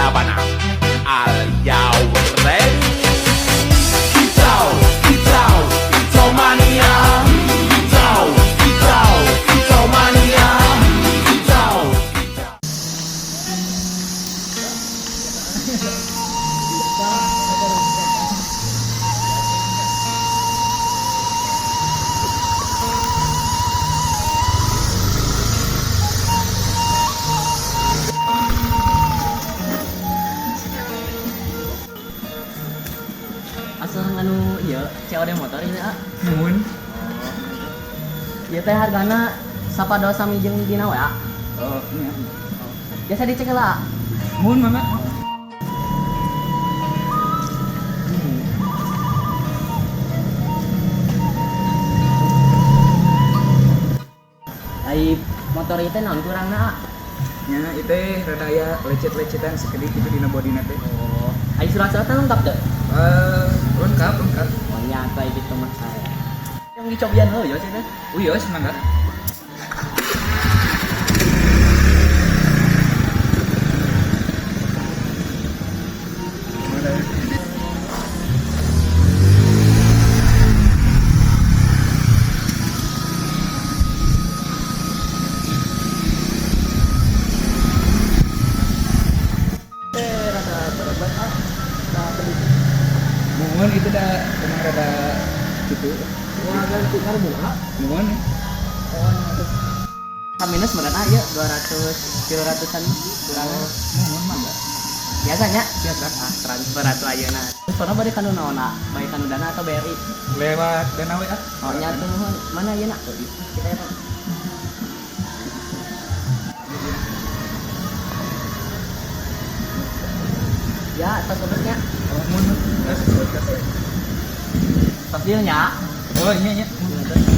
Sabana. Are you ready? Kicau, kicau, kicau mania. Kicau, kicau, kicau mania. Kicau, kicau. Asal anu ieu COD motor ieu ah. Nuhun. Ieu teh hargana sapadol sami jeung dina we ah. Oh, iya. Biasa dicek lah. Nuhun mangga. Ai motor ieu teh naon kurangna ah? Nya itu rada aya lecet-lecetan sakedik itu dina bodina teh. Oh, ai surat-suratna lengkap teh. Lengkap. Oh nya kayak gitu mah saya. Yang dicobian heuh ya sih teh. Uyos mangga. Rada berat ah. Nah, tadi Nuhun itu dah emang rada gitu. gua ganti karbon ah. Nuhun. Minus meureun ah ieu 200 300-an kurang. Nuhun mangga. Biasanya Biasa. ah transfer atuh ayeuna. Transferna bade kanu naonna? Baik kanu Dana atau BRI? Lewat Dana we ah. Oh nya tuh nuhun. Mana ieu nak? Kita ya. Ya, tos obatnya. Oh, nuhun. Tos dealnya. Oh, iya. Iya, tos.